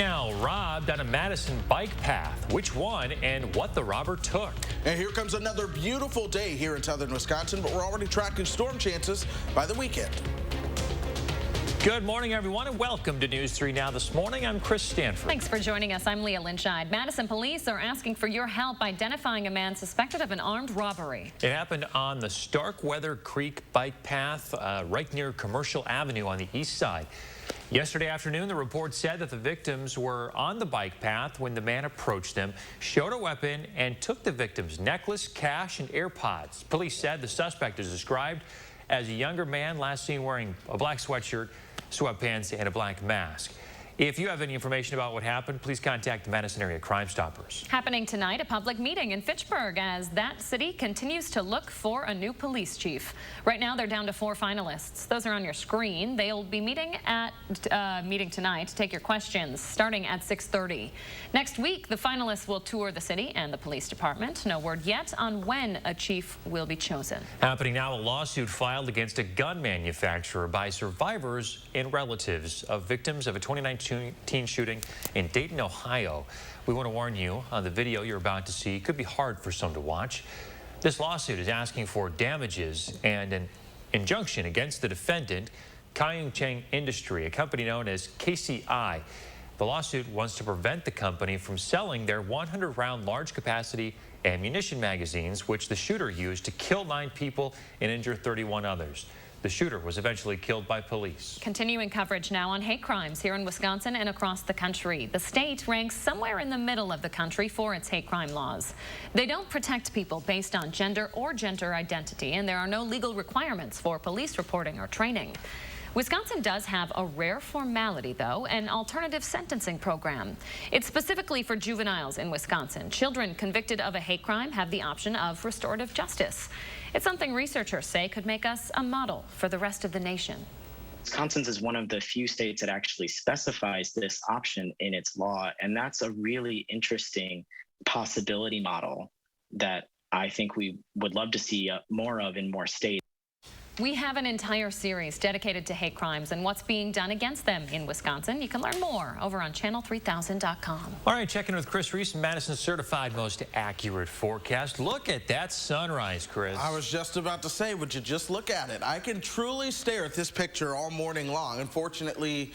now, robbed on a Madison bike path. Which one and what the robber took? And here comes another beautiful day here in southern Wisconsin, but we're already tracking storm chances by the weekend. Good morning, everyone, and welcome to News 3 Now this morning. I'm Chris Stanford. Thanks for joining us. I'm Leah Lynchide. Madison police are asking for your help identifying a man suspected of an armed robbery. It happened on the Starkweather Creek bike path right near Commercial Avenue on the east side. Yesterday afternoon, the report said that the victims were on the bike path when the man approached them, showed a weapon, and took the victim's necklace, cash, and AirPods. Police said the suspect is described as a younger man, last seen wearing a black sweatshirt, sweatpants, and a black mask. If you have any information about what happened, please contact the Madison Area Crime Stoppers. Happening tonight, a public meeting in Fitchburg as that city continues to look for a new police chief. Right now, they're down to 4 finalists. Those are on your screen. They'll be meeting tonight to take your questions starting at 6:30. Next week, the finalists will tour the city and the police department. No word yet on when a chief will be chosen. Happening now, a lawsuit filed against a gun manufacturer by survivors and relatives of victims of a 2019 shooting in Dayton, Ohio. We want to warn you, the video you're about to see could be hard for some to watch. This lawsuit is asking for damages and an injunction against the defendant, Kyung Chang Industry, a company known as KCI. The lawsuit wants to prevent the company from selling their 100-round large-capacity ammunition magazines, which the shooter used to kill 9 people and injure 31 others. The shooter was eventually killed by police. Continuing coverage now on hate crimes here in Wisconsin and across the country. The state ranks somewhere in the middle of the country for its hate crime laws. They don't protect people based on gender or gender identity, and there are no legal requirements for police reporting or training. Wisconsin does have a rare formality, though, an alternative sentencing program. It's specifically for juveniles in Wisconsin. Children convicted of a hate crime have the option of restorative justice. It's something researchers say could make us a model for the rest of the nation. Wisconsin is one of the few states that actually specifies this option in its law, and that's a really interesting possibility model that I think we would love to see more of in more states. We have an entire series dedicated to hate crimes and what's being done against them in Wisconsin. You can learn more over on channel3000.com. All right, checking with Chris Reese, Madison's certified most accurate forecast. Look at that sunrise, Chris. I was just about to say, would you just look at it? I can truly stare at this picture all morning long. Unfortunately,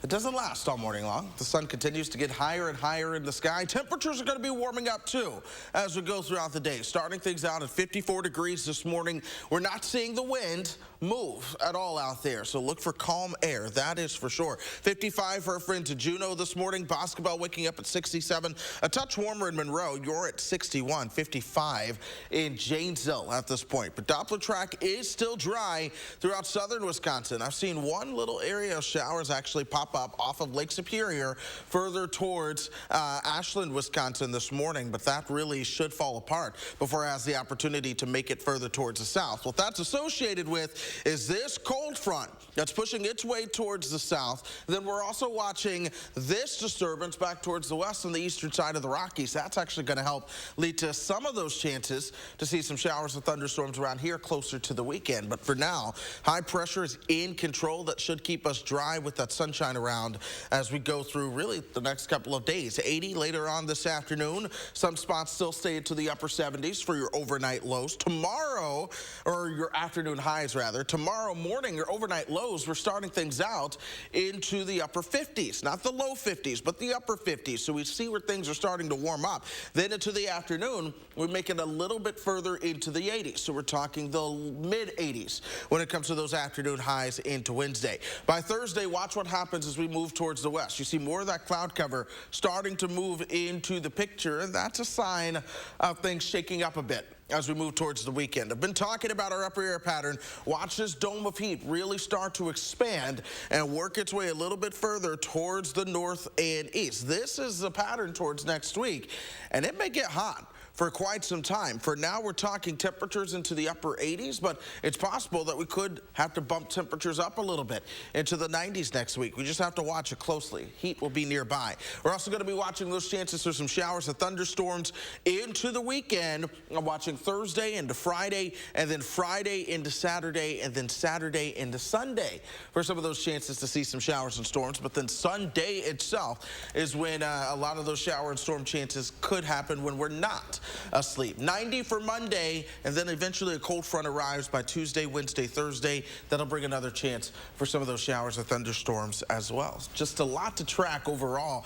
it doesn't last all morning long. The sun continues to get higher and higher in the sky. Temperatures are going to be warming up, too, as we go throughout the day. Starting things out at 54 degrees this morning. We're not seeing the wind move at all out there, so look for calm air. That is for sure. 55 for our friends in Juneau this morning. Basketball waking up at 67. A touch warmer in Monroe. You're at 61. 55 in Janesville at this point. But Doppler track is still dry throughout southern Wisconsin. I've seen one little area of showers actually pop up off of Lake Superior further towards Ashland, Wisconsin this morning, but that really should fall apart before it has the opportunity to make it further towards the south. What that's associated with is this cold front that's pushing its way towards the south. Then we're also watching this disturbance back towards the west on the eastern side of the Rockies. That's actually going to help lead to some of those chances to see some showers and thunderstorms around here closer to the weekend. But for now, high pressure is in control. That should keep us dry with that sunshine around as we go through really the next couple of days. 80 later on this afternoon. Some spots still stay into the upper 70s for your overnight lows. Tomorrow, or your afternoon highs rather, tomorrow morning your overnight lows, we're starting things out into the upper 50s. Not the low 50s, but the upper 50s. So we see where things are starting to warm up. Then into the afternoon, we make it a little bit further into the 80s. So we're talking the mid 80s when it comes to those afternoon highs into Wednesday. By Thursday, watch what happens as we move towards the west. You see more of that cloud cover starting to move into the picture, and that's a sign of things shaking up a bit as we move towards the weekend. I've been talking about our upper air pattern. Watch this dome of heat really start to expand and work its way a little bit further towards the north and east. This is the pattern towards next week, and it may get hot for quite some time. For now, we're talking temperatures into the upper 80s, but it's possible that we could have to bump temperatures up a little bit into the 90s next week. We just have to watch it closely. Heat will be nearby. We're also going to be watching those chances for some showers and thunderstorms into the weekend. I'm watching Thursday into Friday, and then Friday into Saturday, and then Saturday into Sunday for some of those chances to see some showers and storms. But then Sunday itself is when a lot of those shower and storm chances could happen when we're not asleep. 90 for Monday, and then eventually a cold front arrives by Tuesday, Wednesday, Thursday. That'll bring another chance for some of those showers or thunderstorms as well. Just a lot to track overall,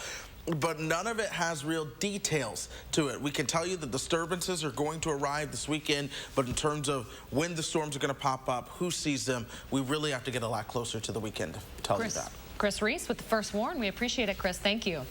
but none of it has real details to it. We can tell you that disturbances are going to arrive this weekend, but in terms of when the storms are going to pop up, who sees them, we really have to get a lot closer to the weekend to tell you that. Chris Reese with the first warn. We appreciate it, Chris. Thank you.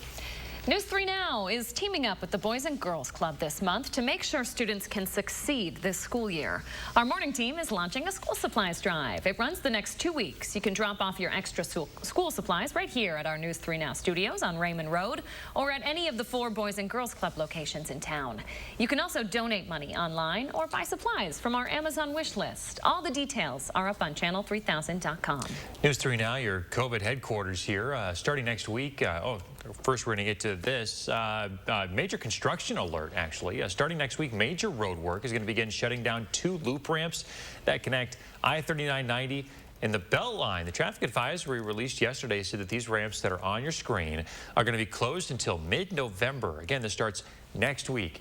News 3 Now is teaming up with the Boys and Girls Club this month to make sure students can succeed this school year. Our morning team is launching a school supplies drive. It runs the next 2 weeks. You can drop off your extra school supplies right here at our News 3 Now studios on Raymond Road or at any of the 4 Boys and Girls Club locations in town. You can also donate money online or buy supplies from our Amazon wish list. All the details are up on channel3000.com. News 3 Now, your COVID headquarters here. Starting next week, first we're going to get to this major construction alert, actually. Starting next week, major road work is going to begin shutting down 2 loop ramps that connect I-3990 and the Beltline. The traffic advisory released yesterday said that these ramps that are on your screen are going to be closed until mid-November. Again, this starts next week.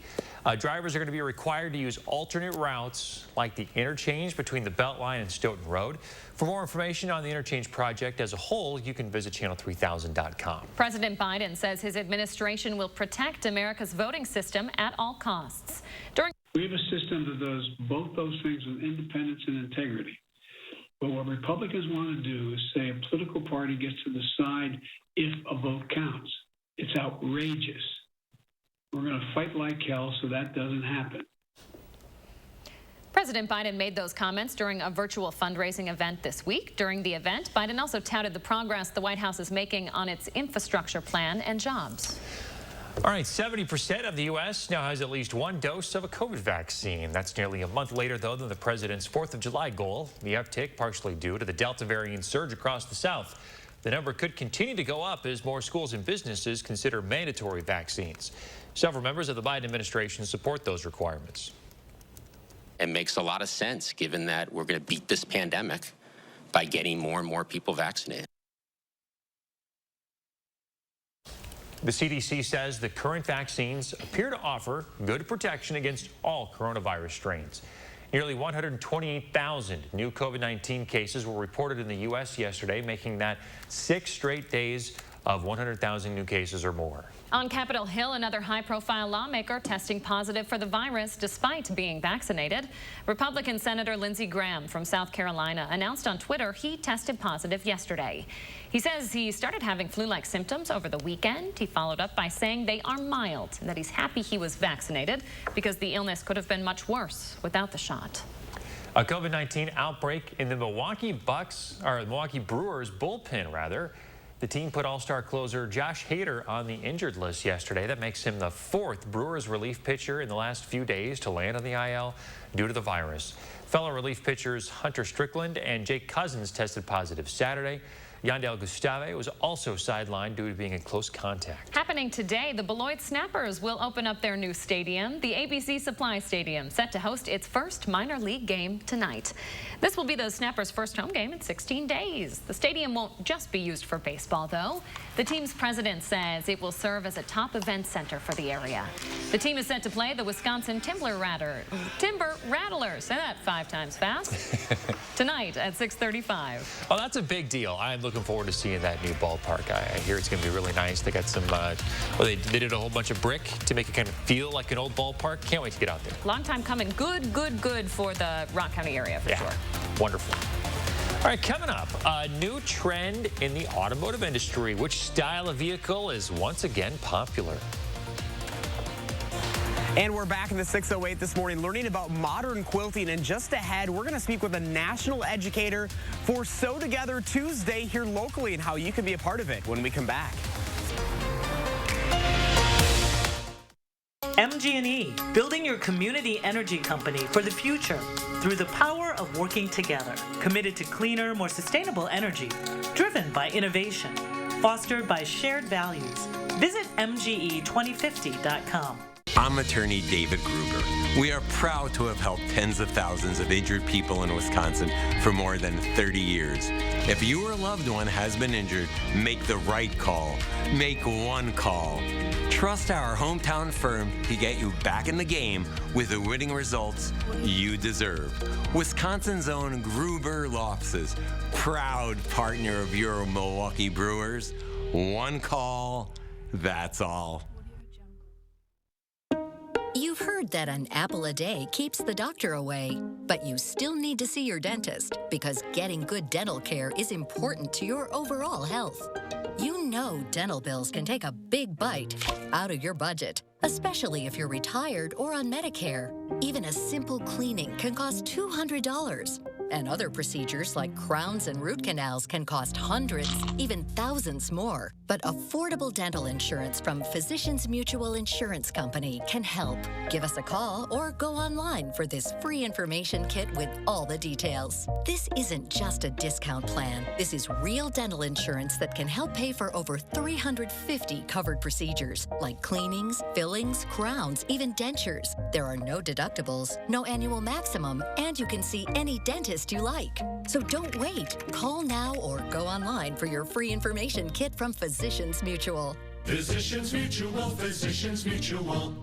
Drivers are going to be required to use alternate routes like the interchange between the Beltline and Stoughton Road. For more information on the interchange project as a whole, you can visit channel3000.com. President Biden says his administration will protect America's voting system at all costs. We have a system that does both those things with independence and integrity. But what Republicans want to do is say a political party gets to decide if a vote counts. It's outrageous. We're going to fight like hell so that doesn't happen. President Biden made those comments during a virtual fundraising event this week. During the event, Biden also touted the progress the White House is making on its infrastructure plan and jobs. All right, 70% of the U.S. now has at least 1 dose of a COVID vaccine. That's nearly a month later, though, than the president's 4th of July goal. The uptick partially due to the Delta variant surge across the South. The number could continue to go up as more schools and businesses consider mandatory vaccines. Several members of the Biden administration support those requirements. It makes a lot of sense, given that we're going to beat this pandemic by getting more and more people vaccinated. The CDC says the current vaccines appear to offer good protection against all coronavirus strains. Nearly 128,000 new COVID-19 cases were reported in the U.S. yesterday, making that 6 straight days of 100,000 new cases or more. On Capitol Hill, another high-profile lawmaker testing positive for the virus despite being vaccinated. Republican Senator Lindsey Graham from South Carolina announced on Twitter he tested positive yesterday. He says he started having flu-like symptoms over the weekend. He followed up by saying they are mild and that he's happy he was vaccinated because the illness could have been much worse without the shot. A COVID-19 outbreak in the Milwaukee Brewers bullpen, rather. The team put all-star closer Josh Hader on the injured list yesterday. That makes him the 4th Brewers relief pitcher in the last few days to land on the IL due to the virus. Fellow relief pitchers Hunter Strickland and Jake Cousins tested positive Saturday. Yandel Gustave was also sidelined due to being in close contact. Happening today, the Beloit Snappers will open up their new stadium, the ABC Supply Stadium, set to host its first minor league game tonight. This will be the Snappers' first home game in 16 days. The stadium won't just be used for baseball, though. The team's president says it will serve as a top event center for the area. The team is set to play the Wisconsin Timber Rattlers, say that 5 times fast, tonight at 6:35. Oh, that's a big deal. I'm looking forward to seeing that new ballpark. I hear it's going to be really nice. They got some, they did a whole bunch of brick to make it kind of feel like an old ballpark. Can't wait to get out there. Long time coming. Good for the Rock County area, for sure. Wonderful. All right, coming up, a new trend in the automotive industry. Which style of vehicle is once again popular? And we're back in the 608 this morning learning about modern quilting. And just ahead, we're going to speak with a national educator for Sew Together Tuesday here locally and how you can be a part of it when we come back. MG&E, building your community energy company for the future through the power of working together. Committed to cleaner, more sustainable energy, driven by innovation, fostered by shared values. Visit MGE2050.com. I'm attorney David Gruber. We are proud to have helped tens of thousands of injured people in Wisconsin for more than 30 years. If you or a loved one has been injured, make the right call. Make one call. Trust our hometown firm to get you back in the game with the winning results you deserve. Wisconsin's own Gruber Law Offices, proud partner of your Milwaukee Brewers. One call, that's all. You've heard that an apple a day keeps the doctor away, but you still need to see your dentist because getting good dental care is important to your overall health. You know dental bills can take a big bite out of your budget, especially if you're retired or on Medicare. Even a simple cleaning can cost $200. And other procedures like crowns and root canals can cost hundreds, even thousands more. But affordable dental insurance from Physicians Mutual Insurance Company can help. Give us a call or go online for this free information kit with all the details. This isn't just a discount plan. This is real dental insurance that can help pay for over 350 covered procedures like cleanings, fillings, crowns, even dentures. There are no deductibles, no annual maximum, and you can see any dentist you like. So don't wait. Call now or go online for your free information kit from Physicians Mutual. Physicians Mutual, Physicians Mutual.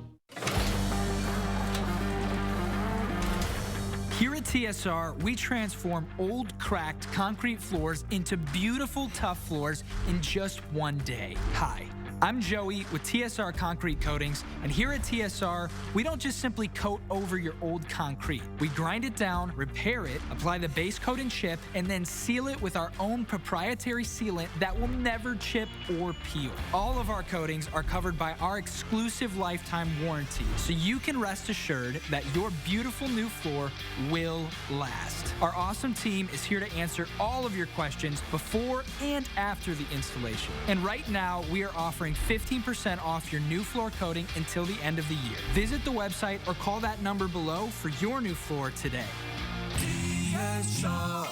Here at TSR, we transform old, cracked concrete floors into beautiful, tough floors in just one day. Hi, I'm Joey with TSR Concrete Coatings, and here at TSR, we don't just simply coat over your old concrete. We grind it down, repair it, apply the base coat and chip, and then seal it with our own proprietary sealant that will never chip or peel. All of our coatings are covered by our exclusive lifetime warranty, so you can rest assured that your beautiful new floor will last. Our awesome team is here to answer all of your questions before and after the installation. And right now, we are offering 15% off your new floor coating until the end of the year. Visit the website or call that number below for your new floor today. TSR,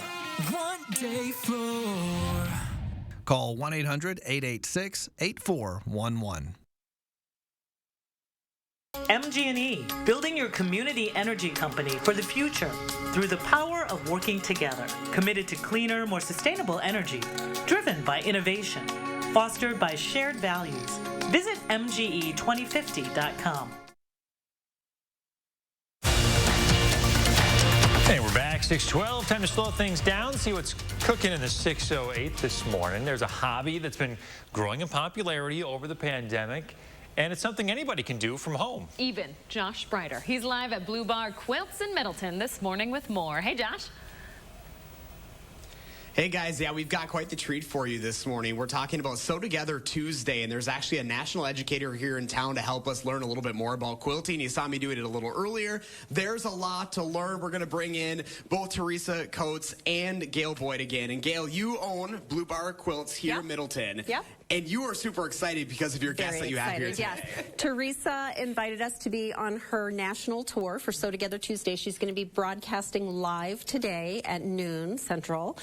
one day floor. Call 1-800-886-8411. MG&E, building your community energy company for the future through the power of working together. Committed to cleaner, more sustainable energy, driven by innovation, fostered by shared values. Visit MGE2050.com. Hey, we're back, 6:12. Time to slow things down, see what's cooking in the 608 this morning. There's a hobby that's been growing in popularity over the pandemic, and it's something anybody can do from home. Even Josh Sprider. He's live at Blue Bar Quilts in Middleton this morning with more. Hey, Josh. Hey guys, yeah, we've got quite the treat for you this morning. We're talking about Sew Together Tuesday, and there's actually a national educator here in town to help us learn a little bit more about quilting. You saw me doing it a little earlier. There's a lot to learn. We're going to bring in both Teresa Coates and Gail Boyd again. And Gail, you own Blue Bar Quilts here in Middleton. Yep. And you are super excited because of your guests that you have here today. Yes. Teresa invited us to be on her national tour for Sew Together Tuesday. She's going to be broadcasting live today at noon Central.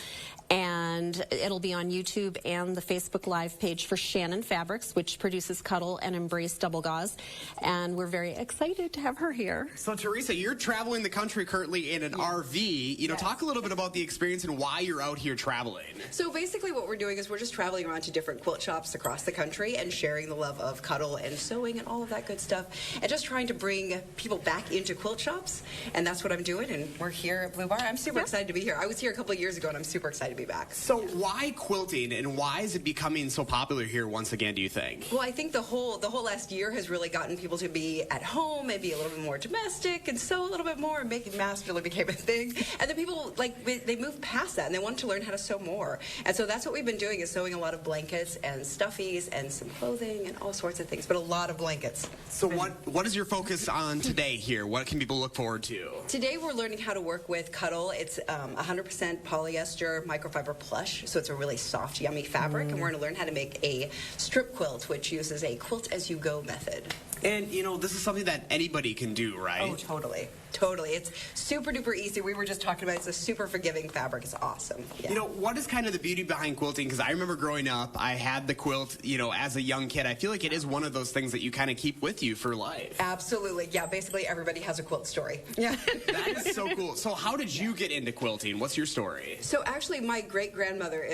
And it'll be on YouTube and the Facebook Live page for Shannon Fabrics, which produces Cuddle and Embrace Double Gauze. And we're very excited to have her here. So, Teresa, you're traveling the country currently in an RV. You know, talk a little bit about the experience and why you're out here traveling. So, basically what we're doing is we're just traveling around to different quilt shops across the country and sharing the love of cuddle and sewing and all of that good stuff. And just trying to bring people back into quilt shops. And that's what I'm doing. And we're here at Blue Bar. I'm super excited to be here. I was here a couple of years ago, and I'm super excited to be back. So why quilting, and why is it becoming so popular here once again, do you think? Well, I think the whole last year has really gotten people to be at home and be a little bit more domestic and sew a little bit more, and making masks really became a thing. And then people, they moved past that, and they wanted to learn how to sew more. And so that's what we've been doing, is sewing a lot of blankets and stuffies and some clothing and all sorts of things, but a lot of blankets. So what is your focus on today here? What can people look forward to? Today we're learning how to work with Cuddle. It's 100% polyester microfiber plush, so it's a really soft, yummy fabric, and we're going to learn how to make a strip quilt, which uses a quilt-as-you-go method. And, you know, this is something that anybody can do, right? Oh, totally. Totally. It's super duper easy. We were just talking about it's a super forgiving fabric. It's awesome. Yeah. You know, what is kind of the beauty behind quilting? Because I remember growing up, I had the quilt, you know, as a young kid. I feel like it is one of those things that you kind of keep with you for life. Absolutely. Yeah, basically everybody has a quilt story. Yeah. That is so cool. So how did you get into quilting? What's your story? So actually my great-grandmother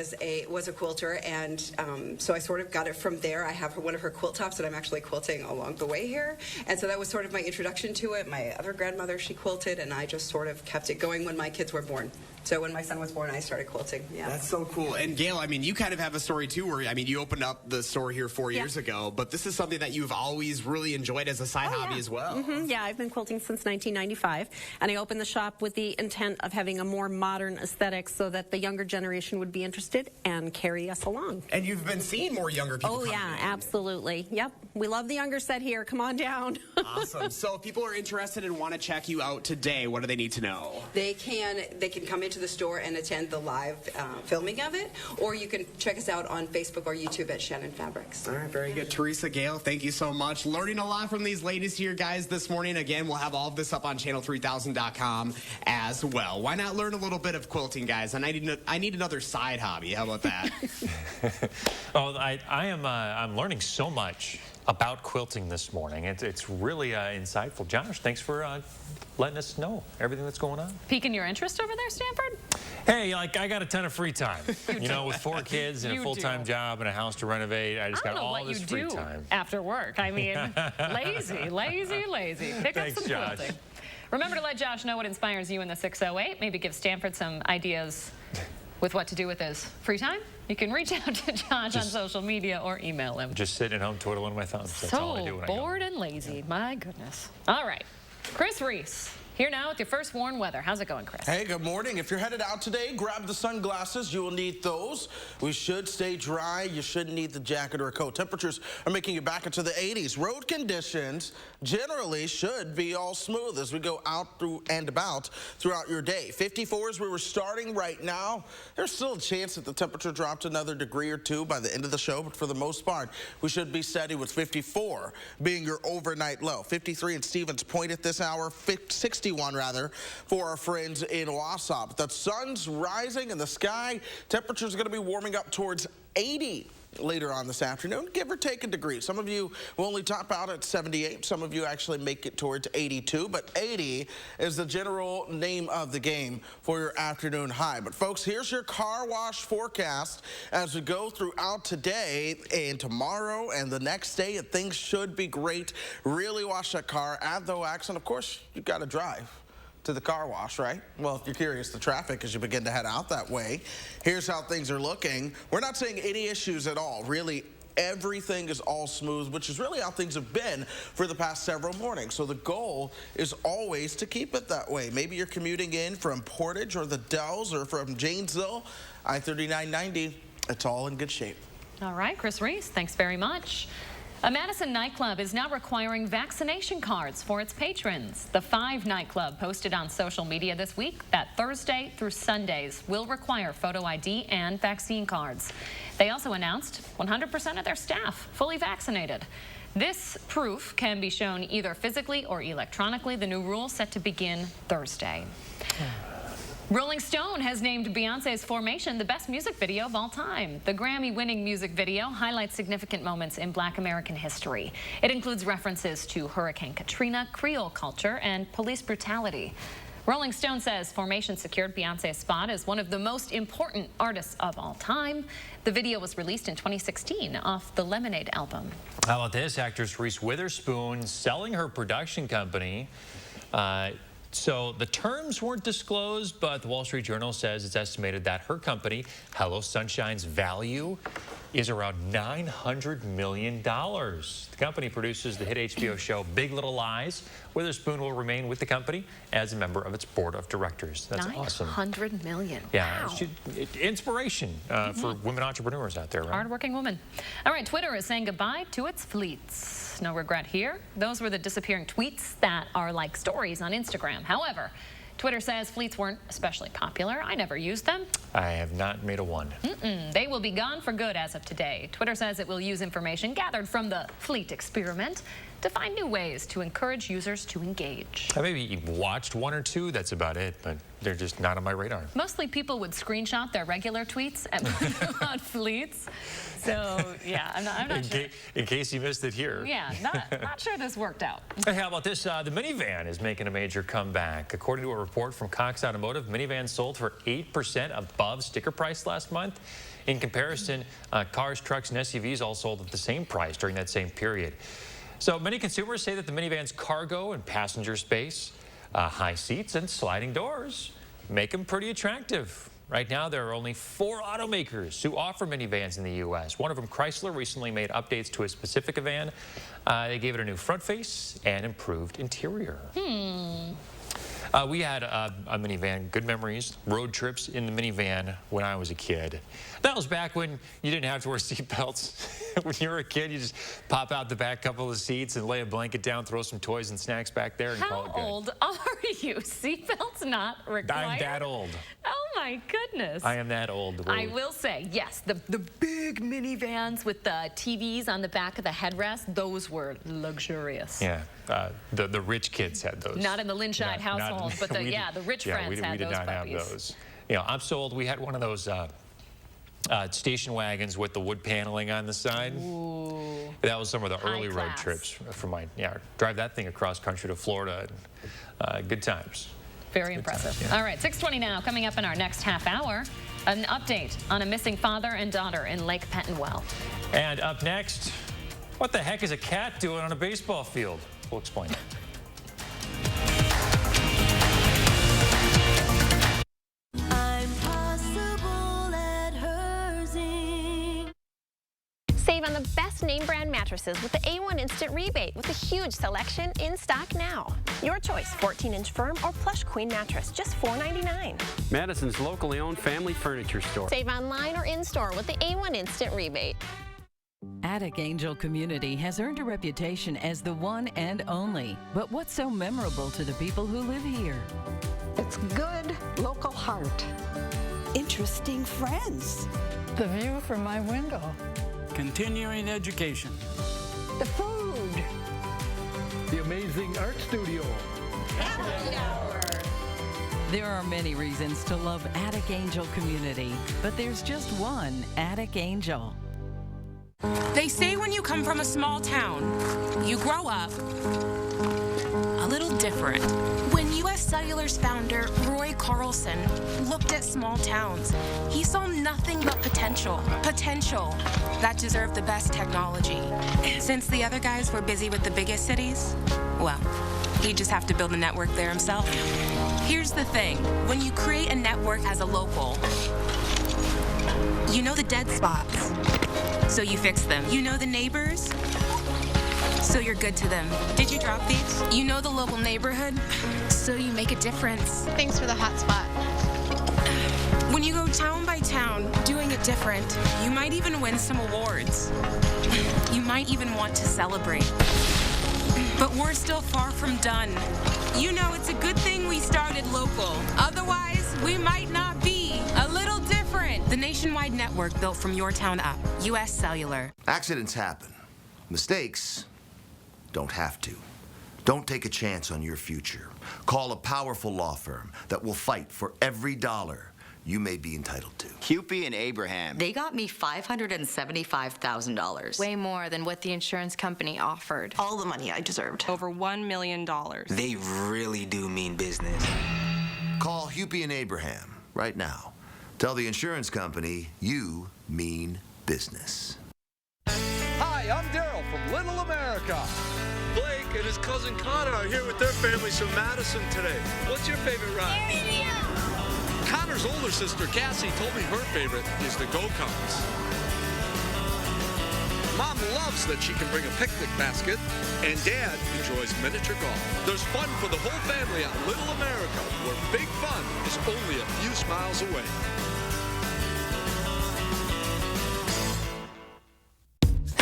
was a quilter, and so I sort of got it from there. I have one of her quilt tops that I'm actually quilting along the way here. And so that was sort of my introduction to it. My other grandmother, she quilted, and I just sort of kept it going when my kids were born. So when my son was born, I started quilting. Yeah. That's so cool. And Gail, I mean, you kind of have a story too where, I mean, you opened up the store here 4 years ago, but this is something that you've always really enjoyed as a side hobby as well. Yeah, I've been quilting since 1995, and I opened the shop with the intent of having a more modern aesthetic so that the younger generation would be interested and carry us along. And you've been seeing more younger people coming in. Absolutely. Yep. We love the younger set here. Come on down. Awesome. So if people are interested and want to check you out today, what do they need to know? They can come into the store and attend the live filming of it, or you can check us out on Facebook or YouTube at Shannon Fabrics. All right, very good. Teresa, Gail, thank you so much. Learning a lot from these ladies here, guys, this morning. Again, we'll have all of this up on channel3000.com as well. Why not learn a little bit of quilting, guys? And I need another side hobby. How about that? I'm learning so much about quilting this morning. It's really insightful. Josh, thanks for letting us know everything that's going on. Piquing your interest over there, Stanford? Hey, I got a ton of free time. You know, with 4 kids and a full-time job and a house to renovate, I just got all this free time. After work. I mean, lazy. Pick up some quilting. Remember to let Josh know what inspires you in the 608. Maybe give Stanford some ideas with what to do with his free time. You can reach out to Josh on social media or email him. Just sitting at home twiddling my thumbs. That's all I do when I go. So bored and lazy. My goodness. All right. Chris Reese, here now with your first warn weather. How's it going, Chris? Hey, good morning. If you're headed out today, grab the sunglasses. You will need those. We should stay dry. You shouldn't need the jacket or a coat. Temperatures are making it back into the 80s. Road conditions generally should be all smooth as we go out through and about throughout your day. 54 is where we're starting right now. There's still a chance that the temperature drops another degree or 2 by the end of the show, but for the most part, we should be steady with 54 being your overnight low. 53 in Stevens Point at this hour, 61 rather for our friends in Wausau. The sun's rising in the sky. Temperatures are going to be warming up towards 80 later on this afternoon, give or take a degree. Some of you will only top out at 78. Some of you actually make it towards 82, but 80 is the general name of the game for your afternoon high. But folks, here's your car wash forecast as we go throughout today and tomorrow and the next day, and things should be great. Really wash that car, add the wax, and of course, you've got to drive to the car wash, right? Well, if you're curious, the traffic as you begin to head out that way. Here's how things are looking. We're not seeing any issues at all. Really, everything is all smooth, which is really how things have been for the past several mornings. So the goal is always to keep it that way. Maybe you're commuting in from Portage or the Dells or from Janesville, I-3990. It's all in good shape. All right, Chris Reese, thanks very much. A Madison nightclub is now requiring vaccination cards for its patrons. The 5 nightclub posted on social media this week that Thursday through Sundays will require photo ID and vaccine cards. They also announced 100% of their staff fully vaccinated. This proof can be shown either physically or electronically. The new rule set to begin Thursday. Rolling Stone has named Beyonce's Formation the best music video of all time. The Grammy-winning music video highlights significant moments in Black American history. It includes references to Hurricane Katrina, Creole culture, and police brutality. Rolling Stone says Formation secured Beyonce's spot as one of the most important artists of all time. The video was released in 2016 off the Lemonade album. How about this? Actress Reese Witherspoon selling her production company. So the terms weren't disclosed, but the Wall Street Journal says it's estimated that her company, Hello Sunshine's value is around $900 million. The company produces the hit HBO show Big Little Lies. Witherspoon will remain with the company as a member of its board of directors. That's awesome. $900 million. Yeah, wow. Inspiration for women entrepreneurs out there, right? Hardworking woman. All right, Twitter is saying goodbye to its fleets. No regret here. Those were the disappearing tweets that are like stories on Instagram. However, Twitter says fleets weren't especially popular. I never used them. I have not made a one. They will be gone for good as of today. Twitter says it will use information gathered from the fleet experiment to find new ways to encourage users to engage. I maybe watched one or two, that's about it, but they're just not on my radar. Mostly people would screenshot their regular tweets and put them on fleets. So, yeah, I'm not sure. In case you missed it here. Yeah, not sure this worked out. Hey, how about this? The minivan is making a major comeback. According to a report from Cox Automotive, minivans sold for 8% above sticker price last month. In comparison, cars, trucks, and SUVs all sold at the same price during that same period. So many consumers say that the minivan's cargo and passenger space, high seats, and sliding doors make them pretty attractive. Right now, there are only 4 automakers who offer minivans in the U.S. One of them, Chrysler, recently made updates to a specific van. They gave it a new front face and improved interior. We had a minivan, good memories, road trips in the minivan when I was a kid. That was back when you didn't have to wear seatbelts. When you were a kid, you just pop out the back couple of seats and lay a blanket down, throw some toys and snacks back there and call it good. How old are you? Seatbelts not required? I'm that old. Oh my goodness. I am that old. I will say, yes, the big minivans with the TVs on the back of the headrest, those were luxurious. Yeah, the rich kids had those. Not in the Lynchide household, but the rich friends had those. We did not have those. You know, I'm so old. We had one of those station wagons with the wood paneling on the side. Ooh. That was some of the early road trips for my, drive that thing across country to Florida. And, good times. Very impressive. All right, 6:20 now. Coming up in our next half hour, an update on a missing father and daughter in Lake Pentonwell. And up next, what the heck is a cat doing on a baseball field? We'll explain. Save on the best name brand mattresses with the A1 Instant Rebate with a huge selection in stock now. Your choice, 14-inch firm or plush queen mattress, just $4.99. Madison's locally owned family furniture store. Save online or in-store with the A1 Instant Rebate. Attic Angel Community has earned a reputation as the one and only. But what's so memorable to the people who live here? It's good local heart. Interesting friends. The view from my window. Continuing education. The food. The amazing art studio. Happy hour. There are many reasons to love Attic Angel Community, but there's just one Attic Angel. They say when you come from a small town, you grow up a little different. When U.S. Cellular's founder, Roy Carlson, looked at small towns, he saw nothing but potential. Potential that deserved the best technology. Since the other guys were busy with the biggest cities, well, he'd just have to build a network there himself. Here's the thing. When you create a network as a local, you know the dead spots, so you fix them. You know the neighbors, so you're good to them. Did you drop these? You know the local neighborhood, so you make a difference. Thanks for the hot spot. When you go town by town, doing it different, you might even win some awards. You might even want to celebrate. But we're still far from done. You know, it's a good thing we started local. Otherwise, we might not be. A little different. The nationwide network built from your town up. U.S. Cellular. Accidents happen. Mistakes don't have to. Don't take a chance on your future. Call a powerful law firm that will fight for every dollar you may be entitled to. Hupy and Abraham. They got me $575,000. Way more than what the insurance company offered. All the money I deserved. Over $1 million. They really do mean business. Call Hupy and Abraham right now. Tell the insurance company you mean business. Hi, I'm Daryl from Little America. Blake and his cousin Connor are here with their families from Madison today. What's your favorite ride? Connor's older sister, Cassie, told me her favorite is the go-karts. Mom loves that she can bring a picnic basket, and Dad enjoys miniature golf. There's fun for the whole family at Little America, where big fun is only a few miles away.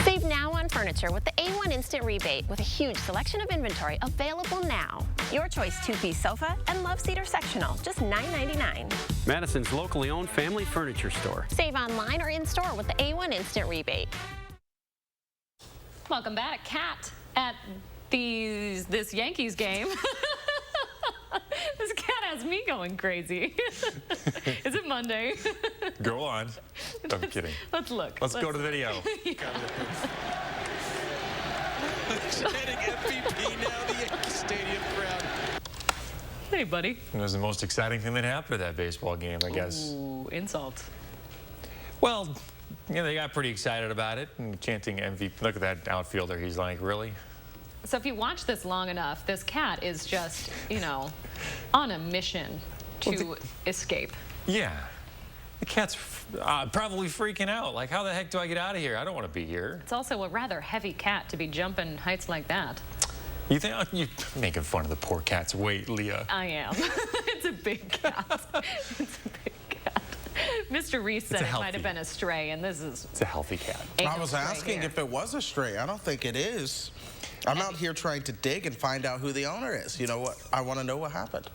Save now on furniture with the A1 Instant Rebate with a huge selection of inventory available now. Your choice, 2-piece sofa and love seat or sectional, just $9.99. Madison's locally owned family furniture store. Save online or in-store with the A1 Instant Rebate. Welcome back. A cat at this Yankees game. This cat has me going crazy. Is it Monday? Go on. I'm kidding. Let's look. Let's go to the video. Chanting MVP now, the Yankee Stadium crowd. Hey, buddy. It was the most exciting thing that happened at that baseball game, I guess. Ooh, insult. Well, you know, they got pretty excited about it and chanting MVP. Look at that outfielder. He's like, really? So if you watch this long enough, this cat is just, you know, on a mission to escape. Yeah. The cat's probably freaking out. Like, how the heck do I get out of here? I don't want to be here. It's also a rather heavy cat to be jumping heights like that. You think you're making fun of the poor cat's weight, Leah? I am. It's a big cat. It's a big cat. Mr. Reese said it might have been a stray, and this is... It's a healthy cat. I was asking if it was a stray. I don't think it is. I'm out here trying to dig and find out who the owner is. You know what? I want to know what happened.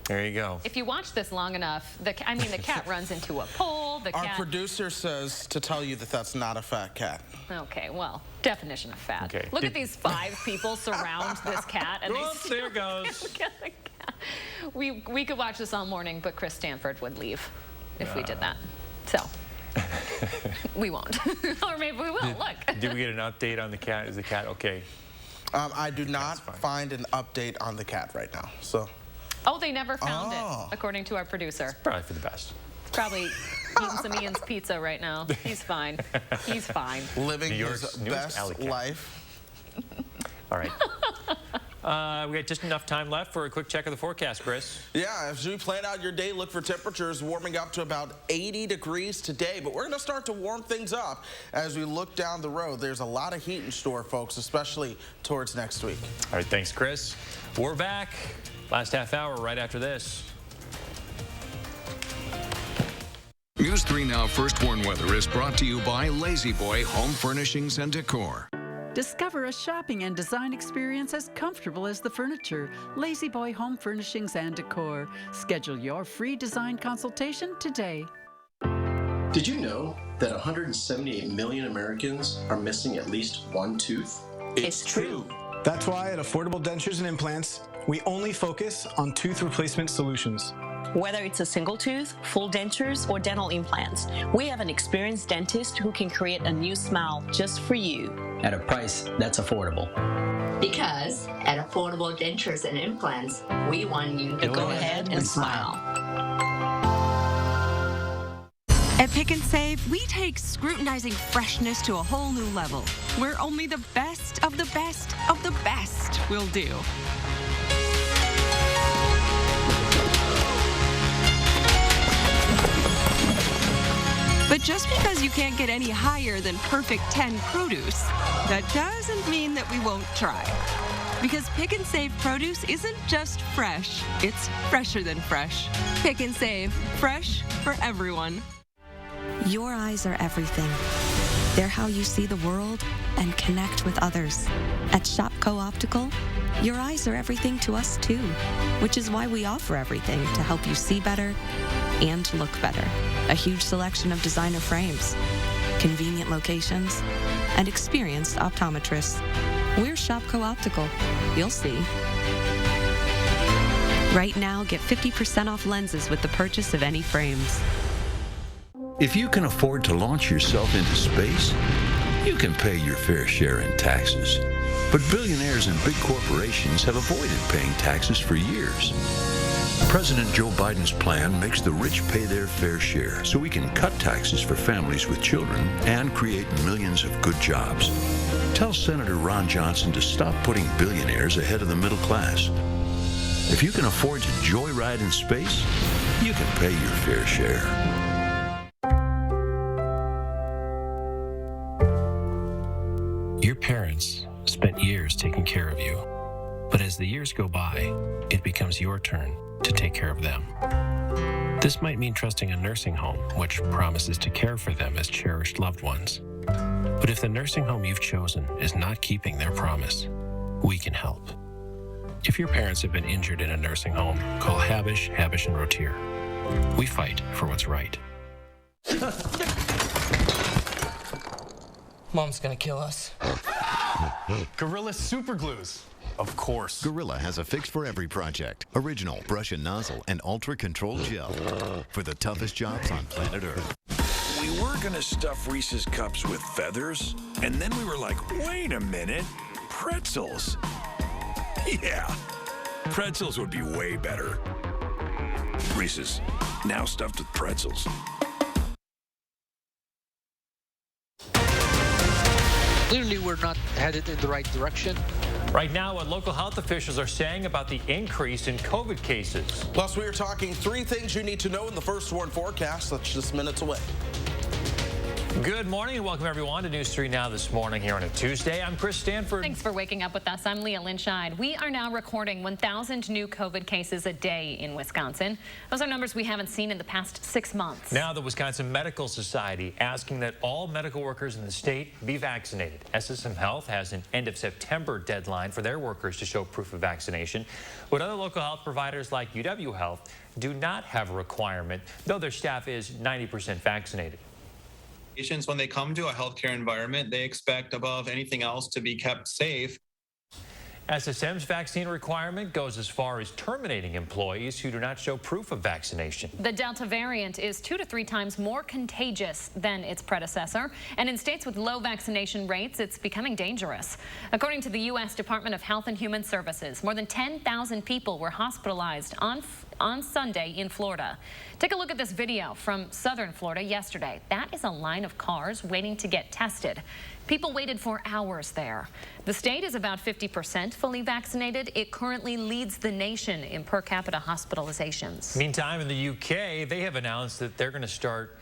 There you go. If you watch this long enough, the cat runs into a pole. Our producer says to tell you that that's not a fat cat. Okay, well, definition of fat. Okay. Look at these 5 people surround this cat. And there it goes. We could watch this all morning, but Chris Stanford would leave if we did that. So, we won't. Or maybe we will. Look. Did we get an update on the cat? Is the cat okay? I do not find an update on the cat right now. So. Oh, they never found it, according to our producer. It's probably for the best. Probably eating some Ian's pizza right now. He's fine. He's fine. Living his best life. All right. We got just enough time left for a quick check of the forecast, Chris. Yeah, as you plan out your day, look for temperatures warming up to about 80 degrees today. But we're going to start to warm things up as we look down the road. There's a lot of heat in store, folks, especially towards next week. All right, thanks, Chris. We're back. Last half hour right after this. News 3 Now First Warn Weather is brought to you by Lazy Boy Home Furnishings and Decor. Discover a shopping and design experience as comfortable as the furniture. Lazy Boy Home Furnishings and Decor. Schedule your free design consultation today. Did you know that 178 million Americans are missing at least one tooth? It's true. That's why at Affordable Dentures and Implants, we only focus on tooth replacement solutions. Whether it's a single tooth, full dentures, or dental implants, we have an experienced dentist who can create a new smile just for you. At a price that's affordable. Because at Affordable Dentures and Implants, we want you to go ahead and smile. At Pick and Save, we take scrutinizing freshness to a whole new level, where only the best of the best of the best will do. But just because you can't get any higher than perfect 10 produce, that doesn't mean that we won't try. Because Pick and Save produce isn't just fresh, it's fresher than fresh. Pick and Save, fresh for everyone. Your eyes are everything. They're how you see the world and connect with others. At Shopco Optical, your eyes are everything to us too, which is why we offer everything to help you see better and look better. A huge selection of designer frames, convenient locations, and experienced optometrists. We're Shopco Optical. You'll see. Right now, get 50% off lenses with the purchase of any frames. If you can afford to launch yourself into space, you can pay your fair share in taxes. But billionaires and big corporations have avoided paying taxes for years. President Joe Biden's plan makes the rich pay their fair share so we can cut taxes for families with children and create millions of good jobs. Tell Senator Ron Johnson to stop putting billionaires ahead of the middle class. If you can afford to joyride in space, you can pay your fair share. Your parents spent years taking care of you, but as the years go by, it becomes your turn to take care of them. This might mean trusting a nursing home, which promises to care for them as cherished loved ones. But if the nursing home you've chosen is not keeping their promise, we can help. If your parents have been injured in a nursing home, call Habish, Habish & Rotier. We fight for what's right. Mom's gonna kill us. Gorilla Super Glues. Of course. Gorilla has a fix for every project. Original brush and nozzle and ultra-controlled gel for the toughest jobs on planet Earth. We were gonna stuff Reese's cups with feathers, and then we were like, wait a minute, pretzels. Yeah, pretzels would be way better. Reese's, now stuffed with pretzels. Clearly, we're not headed in the right direction. Right now, what local health officials are saying about the increase in COVID cases. Plus, we are talking 3 things you need to know in the first warn forecast. That's just minutes away. Good morning and welcome everyone to News 3 Now this morning here on a Tuesday. I'm Chris Stanford. Thanks for waking up with us. I'm Leah Lynchide. We are now recording 1,000 new COVID cases a day in Wisconsin. Those are numbers we haven't seen in the past 6 months. Now the Wisconsin Medical Society asking that all medical workers in the state be vaccinated. SSM Health has an end of September deadline for their workers to show proof of vaccination. But other local health providers like UW Health do not have a requirement, though their staff is 90% vaccinated. Patients, when they come to a healthcare environment, they expect above anything else to be kept safe. SSM's vaccine requirement goes as far as terminating employees who do not show proof of vaccination. The Delta variant is 2 to 3 times more contagious than its predecessor, and in states with low vaccination rates, it's becoming dangerous. According to the U.S. Department of Health and Human Services, more than 10,000 people were hospitalized on Sunday in Florida. Take a look at this video from southern Florida yesterday. That is a line of cars waiting to get tested. People waited for hours there. The state is about 50% fully vaccinated. It currently leads the nation in per capita hospitalizations. Meantime, in the UK, they have announced that they're going to start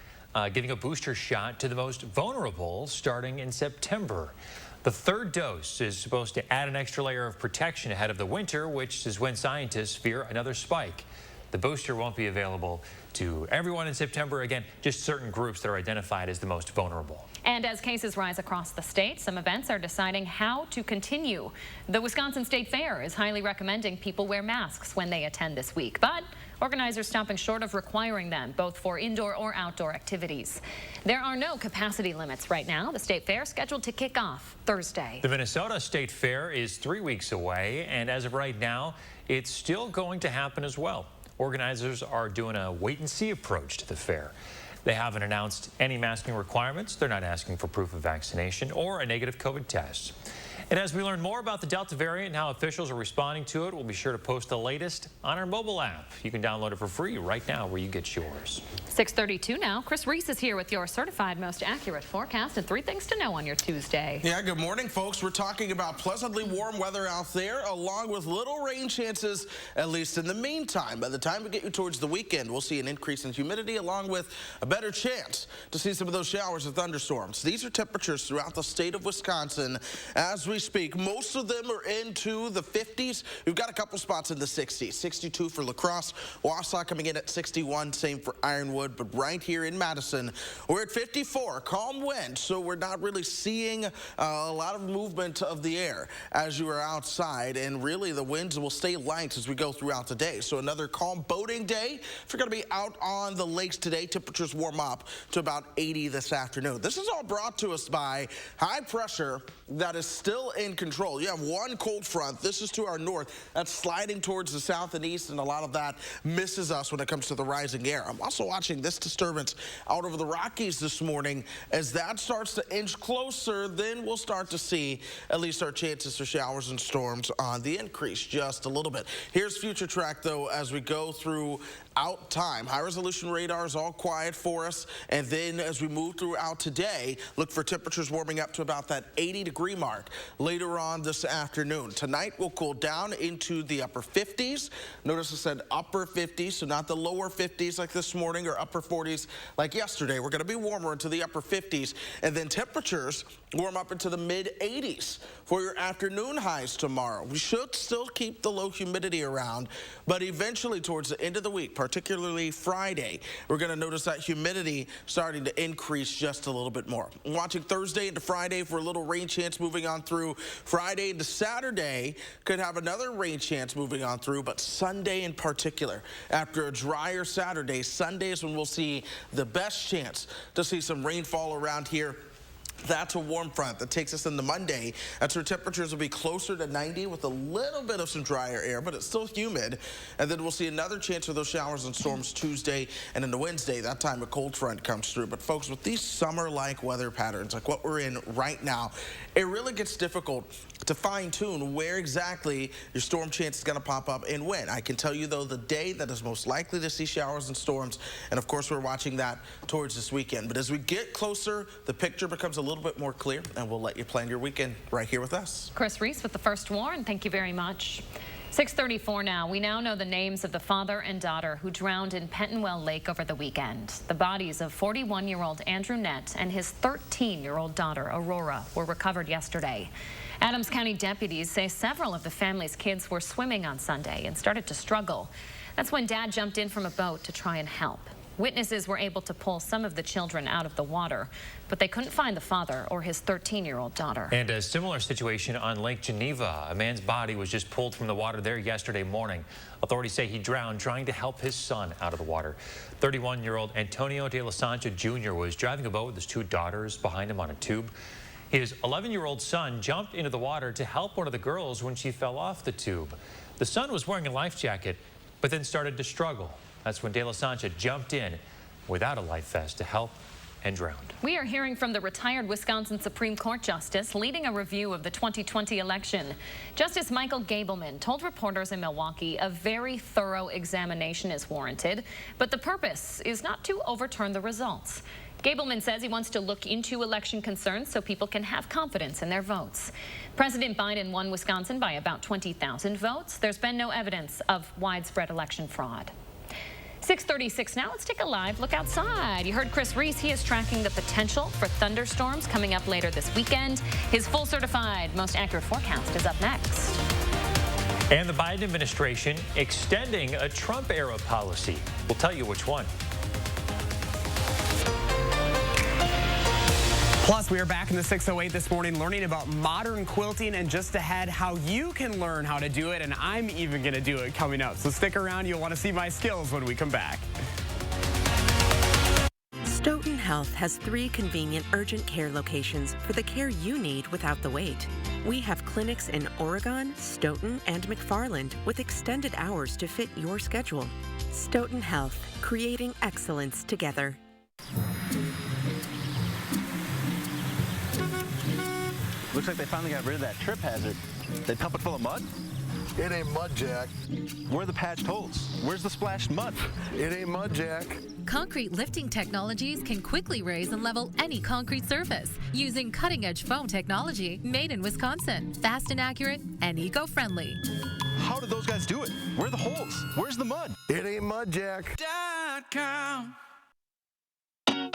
giving a booster shot to the most vulnerable starting in September. The 3rd dose is supposed to add an extra layer of protection ahead of the winter, which is when scientists fear another spike. The booster won't be available to everyone in September. Again, just certain groups that are identified as the most vulnerable. And as cases rise across the state, some events are deciding how to continue. The Wisconsin State Fair is highly recommending people wear masks when they attend this week, but organizers stopping short of requiring them, both for indoor or outdoor activities. There are no capacity limits right now. The State Fair is scheduled to kick off Thursday. The Minnesota State Fair is 3 weeks away, and as of right now, it's still going to happen as well. Organizers are doing a wait-and-see approach to the fair. They haven't announced any masking requirements. They're not asking for proof of vaccination or a negative COVID test. And as we learn more about the Delta variant and how officials are responding to it, we'll be sure to post the latest on our mobile app. You can download it for free right now where you get yours. 6:32 now. Chris Reese is here with your certified most accurate forecast and 3 things to know on your Tuesday. Yeah, good morning, folks. We're talking about pleasantly warm weather out there, along with little rain chances, at least in the meantime. By the time we get you towards the weekend, we'll see an increase in humidity, along with a better chance to see some of those showers and thunderstorms. These are temperatures throughout the state of Wisconsin as we speak. Most of them are into the 50s. We've got a couple spots in the 60s. 62 for La Crosse. Wausau coming in at 61. Same for Ironwood. But right here in Madison, we're at 54. Calm wind, so we're not really seeing a lot of movement of the air as you are outside. And really, the winds will stay light as we go throughout the day. So another calm boating day. If you're going to be out on the lakes today, temperatures warm up to about 80 this afternoon. This is all brought to us by high pressure that is still in control. You have one cold front. This is to our north. That's sliding towards the south and east, and a lot of that misses us when it comes to the rising air. I'm also watching this disturbance out over the Rockies this morning. As that starts to inch closer, then we'll start to see at least our chances for showers and storms on the increase just a little bit. Here's future track, though, as we go through out time. High resolution radar is all quiet for us, and then as we move throughout today, look for temperatures warming up to about that 80-degree mark later on this afternoon. Tonight we'll cool down into the upper 50s. Notice I said upper 50s, so not the lower 50s like this morning or upper 40s like yesterday. We're going to be warmer into the upper 50s, and then temperatures warm up into the mid 80s for your afternoon highs tomorrow. We should still keep the low humidity around, but eventually towards the end of the week, particularly Friday, we're going to notice that humidity starting to increase just a little bit more. I'm watching Thursday into Friday for a little rain chance moving on through. Friday into Saturday could have another rain chance moving on through, but Sunday in particular, after a drier Saturday, Sunday is when we'll see the best chance to see some rainfall around here. That's a warm front that takes us into Monday. That's where temperatures will be closer to 90 with a little bit of some drier air, but it's still humid. And then we'll see another chance of those showers and storms Tuesday and into Wednesday. That time a cold front comes through. But folks, with these summer-like weather patterns, like what we're in right now, it really gets difficult to fine-tune where exactly your storm chance is going to pop up and when. I can tell you, though, the day that is most likely to see showers and storms, and of course we're watching that towards this weekend. But as we get closer, the picture becomes a little bit more clear, and we'll let you plan your weekend right here with us. Chris Reese with the first warn. Thank you very much. 6:34 now. We now know the names of the father and daughter who drowned in Pentonwell Lake over the weekend. The bodies of 41-year-old Andrew Nett and his 13-year-old daughter, Aurora, were recovered yesterday. Adams County deputies say several of the family's kids were swimming on Sunday and started to struggle. That's when Dad jumped in from a boat to try and help. Witnesses were able to pull some of the children out of the water, but they couldn't find the father or his 13-year-old daughter. And a similar situation on Lake Geneva. A man's body was just pulled from the water there yesterday morning. Authorities say he drowned trying to help his son out of the water. 31-year-old Antonio de la Sancha Jr. was driving a boat with his two daughters behind him on a tube. His 11-year-old son jumped into the water to help one of the girls when she fell off the tube. The son was wearing a life jacket, but then started to struggle. That's when De La Sancha jumped in without a life vest to help and drowned. We are hearing from the retired Wisconsin Supreme Court Justice leading a review of the 2020 election. Justice Michael Gableman told reporters in Milwaukee a very thorough examination is warranted, but the purpose is not to overturn the results. Gableman says he wants to look into election concerns so people can have confidence in their votes. President Biden won Wisconsin by about 20,000 votes. There's been no evidence of widespread election fraud. 6:36 now. Let's take a live look outside. You heard Chris Reese. He is tracking the potential for thunderstorms coming up later this weekend. His full certified, most accurate forecast is up next. And the Biden administration extending a Trump-era policy. We'll tell you which one. Plus, we are back in the 608 this morning learning about modern quilting, and just ahead how you can learn how to do it, and I'm even going to do it coming up. So stick around. You'll want to see my skills when we come back. Stoughton Health has 3 convenient urgent care locations for the care you need without the wait. We have clinics in Oregon, Stoughton, and McFarland with extended hours to fit your schedule. Stoughton Health, creating excellence together. Looks like they finally got rid of that trip hazard. They pump it full of mud? It ain't mud, Jack. Where are the patched holes? Where's the splashed mud? It ain't mud, Jack. Concrete lifting technologies can quickly raise and level any concrete surface using cutting-edge foam technology made in Wisconsin. Fast and accurate and eco-friendly. How did those guys do it? Where are the holes? Where's the mud? It ain't mud, Jack.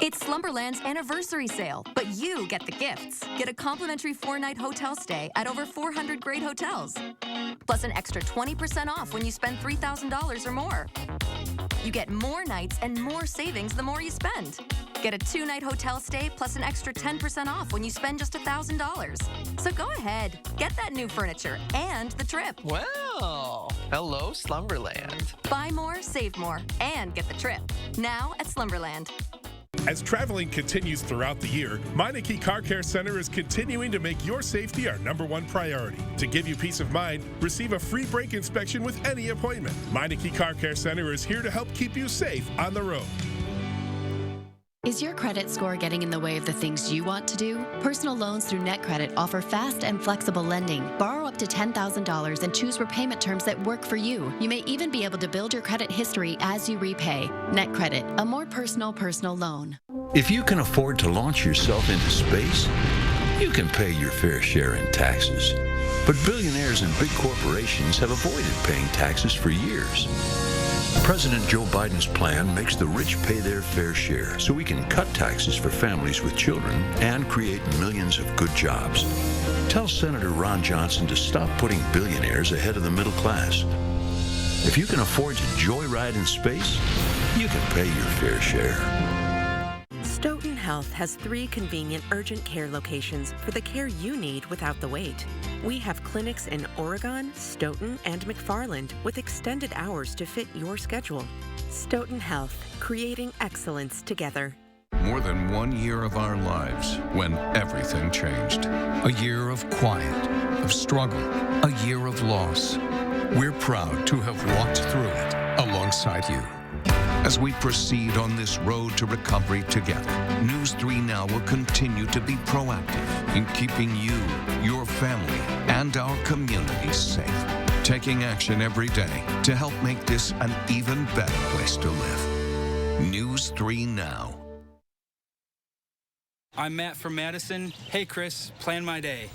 It's Slumberland's anniversary sale, but you get the gifts. Get a complimentary 4-night hotel stay at over 400 great hotels. Plus an extra 20% off when you spend $3,000 or more. You get more nights and more savings the more you spend. Get a 2-night hotel stay plus an extra 10% off when you spend just $1,000. So go ahead, get that new furniture and the trip. Well, hello, Slumberland. Buy more, save more, and get the trip. Now at Slumberland. As traveling continues throughout the year, Meineke Car Care Center is continuing to make your safety our #1 priority. To give you peace of mind, receive a free brake inspection with any appointment. Meineke Car Care Center is here to help keep you safe on the road. Is your credit score getting in the way of the things you want to do? Personal loans through NetCredit offer fast and flexible lending. Borrow up to $10,000 and choose repayment terms that work for you. You may even be able to build your credit history as you repay. NetCredit, a more personal loan. If you can afford to launch yourself into space, you can pay your fair share in taxes. But billionaires and big corporations have avoided paying taxes for years. President Joe Biden's plan makes the rich pay their fair share so we can cut taxes for families with children and create millions of good jobs. Tell Senator Ron Johnson to stop putting billionaires ahead of the middle class. If you can afford to joyride in space, you can pay your fair share. Stoughton Health has 3 convenient urgent care locations for the care you need without the wait. We have clinics in Oregon, Stoughton, and McFarland with extended hours to fit your schedule. Stoughton Health, creating excellence together. more than 1 year of our lives when everything changed. A year of quiet, of struggle, a year of loss. We're proud to have walked through it alongside you. As we proceed on this road to recovery together, News 3 Now will continue to be proactive in keeping you, your family, and our communities safe. Taking action every day to help make this an even better place to live. News 3 Now. I'm Matt from Madison. Hey, Chris, plan my day.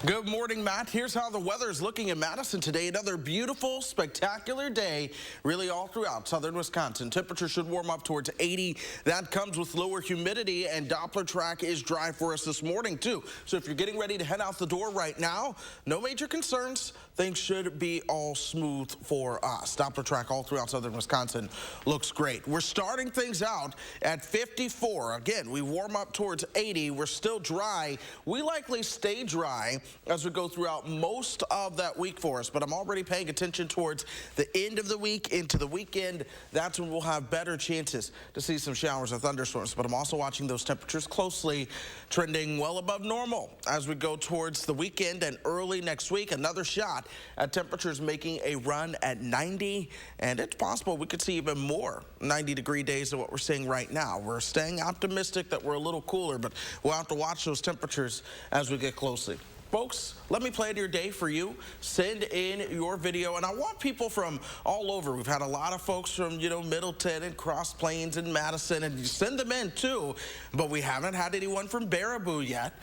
Good morning, Matt. Here's how the weather is looking in Madison today. Another beautiful, spectacular day, really all throughout southern Wisconsin. Temperatures should warm up towards 80. That comes with lower humidity, and Doppler track is dry for us this morning, too. So if you're getting ready to head out the door right now, no major concerns. Things should be all smooth for us. Doppler track all throughout southern Wisconsin looks great. We're starting things out at 54. Again, we warm up towards 80. We're still dry. We likely stay dry as we go throughout most of that week for us, but I'm already paying attention towards the end of the week into the weekend. That's when we'll have better chances to see some showers or thunderstorms, but I'm also watching those temperatures closely, trending well above normal as we go towards the weekend and early next week. Another shot at temperatures making a run at 90, and it's possible we could see even more 90-degree days than what we're seeing right now. We're staying optimistic that we're a little cooler, but we'll have to watch those temperatures as we get closely. Folks, let me plan your day for you. Send in your video, and I want people from all over. We've had a lot of folks from, Middleton and Cross Plains and Madison, and you send them in too, but we haven't had anyone from Baraboo yet.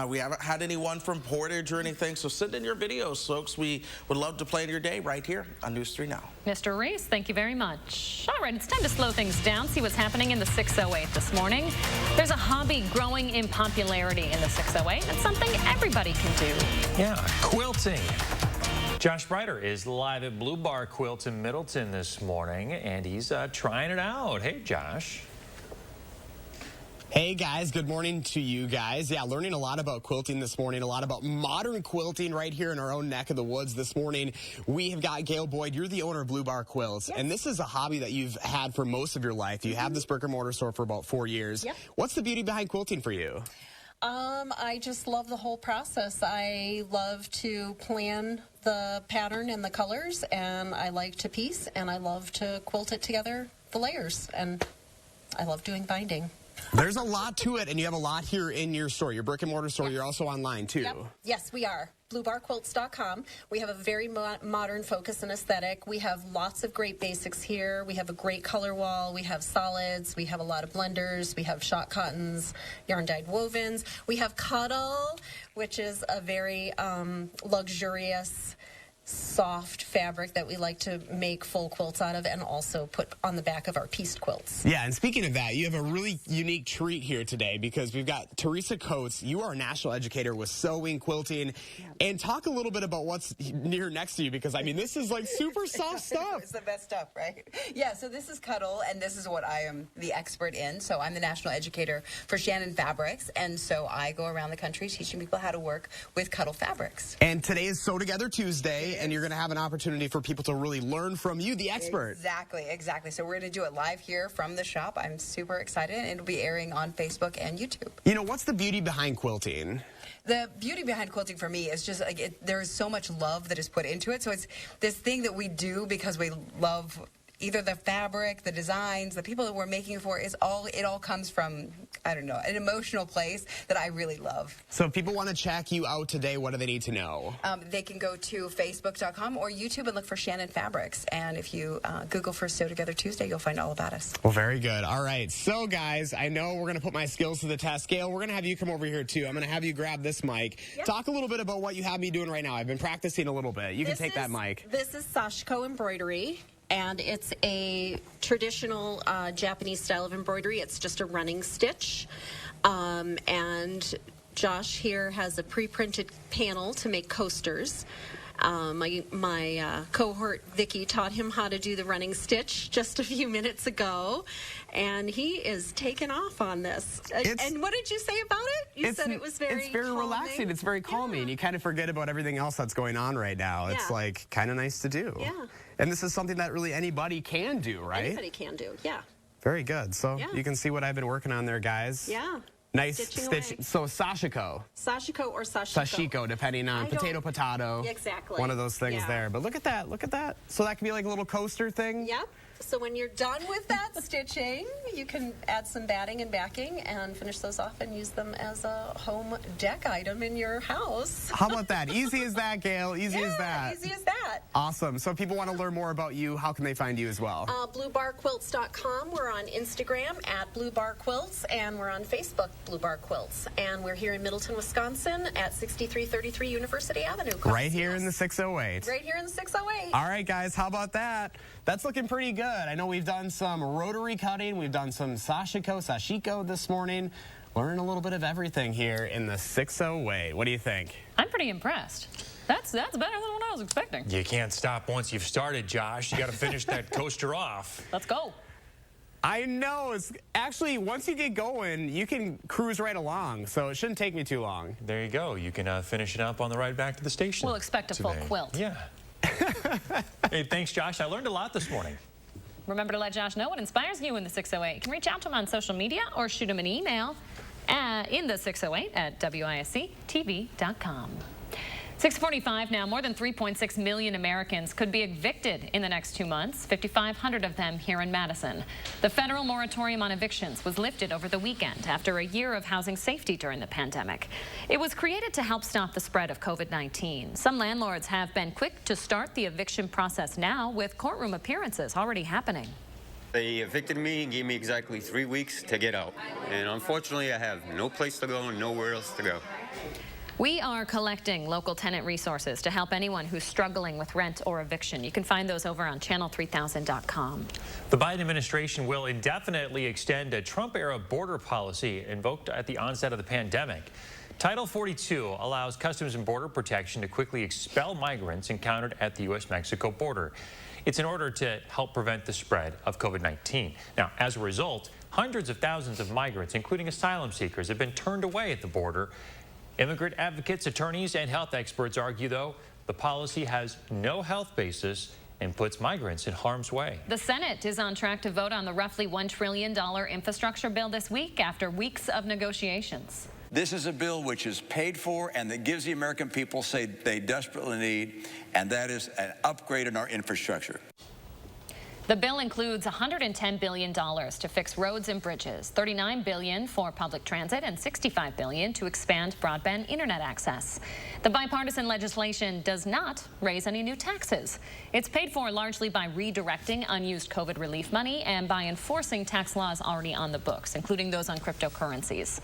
We haven't had anyone from Portage or anything, so send in your videos, folks. We would love to plan your day right here on News 3 Now. Mr. Reese, thank you very much. All right, it's time to slow things down, see what's happening in the 608 this morning. There's a hobby growing in popularity in the 608. It's something everybody can do. Yeah, quilting. Josh Breiter is live at Blue Bar Quilts in Middleton this morning, and he's trying it out. Hey, Josh. Hey guys, good morning to you guys. Yeah, learning a lot about quilting this morning, a lot about modern quilting right here in our own neck of the woods this morning. We have got Gail Boyd. You're the owner of Blue Bar Quilts, and this is a hobby that you've had for most of your life. You have this brick and mortar store for about 4 years. Yep. What's the beauty behind quilting for you? I just love the whole process. I love to plan the pattern and the colors, and I like to piece, and I love to quilt it together, the layers, and I love doing binding. There's a lot to it, and you have a lot here in your store, your brick and mortar store. You're also online, too. Yep. Yes, we are. BlueBarQuilts.com. We have a very modern focus and aesthetic. We have lots of great basics here. We have a great color wall. We have solids. We have a lot of blenders. We have shot cottons, yarn-dyed wovens. We have Cuddle, which is a very luxurious, soft fabric that we like to make full quilts out of and also put on the back of our pieced quilts. Yeah, and speaking of that, you have a really unique treat here today because we've got Teresa Coates. You are a national educator with sewing, quilting, and talk a little bit about what's near next to you because, I mean, this is like super soft stuff. It's the best stuff, right? Yeah, so this is Cuddle, and this is what I am the expert in. So I'm the national educator for Shannon Fabrics, and so I go around the country teaching people how to work with Cuddle fabrics. And today is Sew Together Tuesday, and you're going to have an opportunity for people to really learn from you, the expert. Exactly. So we're going to do it live here from the shop. I'm super excited, and it'll be airing on Facebook and YouTube. You know, what's the beauty behind quilting? The beauty behind quilting for me is just like there is so much love that is put into it. So it's this thing that we do because we love either the fabric, the designs, the people that we're making it for. It all comes from, I don't know, an emotional place that I really love. So if people want to check you out today, what do they need to know? They can go to Facebook.com or YouTube and look for Shannon Fabrics. And if you Google for Sew Together Tuesday, you'll find all about us. Well, very good. All right. So, guys, I know we're going to put my skills to the test. Gail, we're going to have you come over here, too. I'm going to have you grab this mic. Yep. Talk a little bit about what you have me doing right now. I've been practicing a little bit. You can take that mic. This is Sashiko embroidery. And it's a traditional Japanese style of embroidery. It's just a running stitch. And Josh here has a pre-printed panel to make coasters. My cohort, Vicky, taught him how to do the running stitch just a few minutes ago. And he is taking off on this. And what did you say about it? You said it was very It's very calming. relaxing. It's very calming. You kind of forget about everything else that's going on right now. It's like kind of nice to do. Yeah. And this is something that really anybody can do, right? Anybody can do, yeah. Very good. So you can see what I've been working on there, guys. Yeah. Nice Stitching stitch. away. So sashiko. Sashiko or sashiko. Sashiko, depending on potato. Exactly. One of those things there. But look at that. Look at that. So that can be like a little coaster thing. Yep. So when you're done with that stitching, you can add some batting and backing and finish those off and use them as a home deck item in your house. How about that? Easy as that, Gail. Easy as that. Easy as that. Awesome. So if people want to learn more about you, how can they find you as well? BlueBarQuilts.com. We're on Instagram at BlueBarQuilts, and we're on Facebook, Blue Bar Quilts. And we're here in Middleton, Wisconsin at 6333 University Avenue. Right here in the 608. Right here in the 608. All right, guys. How about that? That's looking pretty good. I know we've done some rotary cutting. We've done some sashiko this morning. Learn a little bit of everything here in the 608. What do you think? I'm pretty impressed. That's better than what I was expecting. You can't stop once you've started, Josh. You got to finish that coaster off. Let's go. I know. It's actually, once you get going, you can cruise right along, so it shouldn't take me too long. There you go. You can finish it up on the ride back to the station. We'll expect a full quilt. Yeah. Hey, thanks, Josh. I learned a lot this morning. Remember to let Josh know what inspires you in the 608. You can reach out to him on social media or shoot him an email in the 608 at WISC-TV.com. 6:45 now. More than 3.6 million Americans could be evicted in the next 2 months, 5,500 of them here in Madison. The federal moratorium on evictions was lifted over the weekend after a year of housing safety during the pandemic. It was created to help stop the spread of COVID-19. Some landlords have been quick to start the eviction process now, with courtroom appearances already happening. They evicted me and gave me exactly 3 weeks to get out. And unfortunately, I have no place to go and nowhere else to go. We are collecting local tenant resources to help anyone who's struggling with rent or eviction. You can find those over on channel3000.com. The Biden administration will indefinitely extend a Trump-era border policy invoked at the onset of the pandemic. Title 42 allows Customs and Border Protection to quickly expel migrants encountered at the U.S.-Mexico border. It's in order to help prevent the spread of COVID-19. Now, as a result, hundreds of thousands of migrants, including asylum seekers, have been turned away at the border. Immigrant advocates, attorneys, and health experts argue, though, the policy has no health basis and puts migrants in harm's way. The Senate is on track to vote on the roughly $1 trillion infrastructure bill this week after weeks of negotiations. This is a bill which is paid for and that gives the American people say they desperately need, and that is an upgrade in our infrastructure. The bill includes $110 billion to fix roads and bridges, $39 billion for public transit, and $65 billion to expand broadband internet access. The bipartisan legislation does not raise any new taxes. It's paid for largely by redirecting unused COVID relief money and by enforcing tax laws already on the books, including those on cryptocurrencies.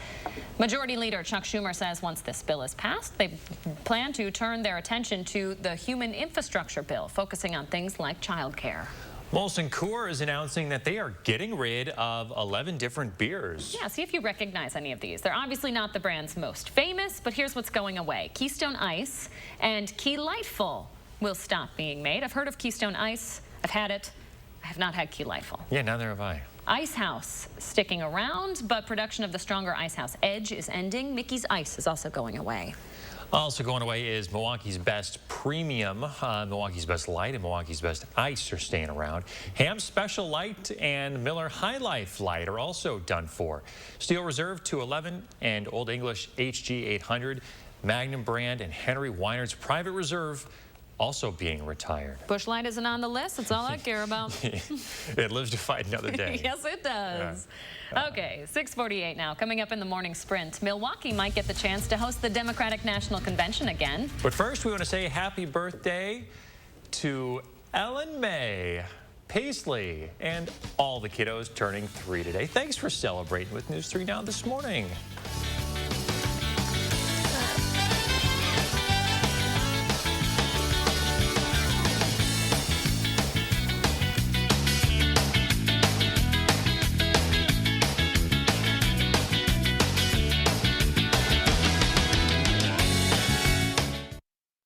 Majority Leader Chuck Schumer says once this bill is passed, they plan to turn their attention to the human infrastructure bill, focusing on things like child care. Molson Coors is announcing that they are getting rid of 11 different beers. Yeah, see if you recognize any of these. They're obviously not the brand's most famous, but here's what's going away. Keystone Ice and Key Lightful will stop being made. I've heard of Keystone Ice. I've had it. I have not had Key Lightful. Yeah, neither have I. Ice House sticking around, but production of the stronger Ice House Edge is ending. Mickey's Ice is also going away. Also going away is Milwaukee's Best Premium, Milwaukee's Best Light, and Milwaukee's Best Ice are staying around. Ham's Special Light and Miller High Life Light are also done for. Steel Reserve 211 and Old English HG 800, Magnum brand, and Henry Weinhard's Private Reserve also being retired. Busch Light isn't on the list. That's all I care about. It lives to fight another day. Yes, it does. Okay, 6:48 now. Coming up in the morning sprint, Milwaukee might get the chance to host the Democratic National Convention again. But first, we want to say happy birthday to Ellen May, Paisley, and all the kiddos turning 3 today. Thanks for celebrating with News 3 Now this morning.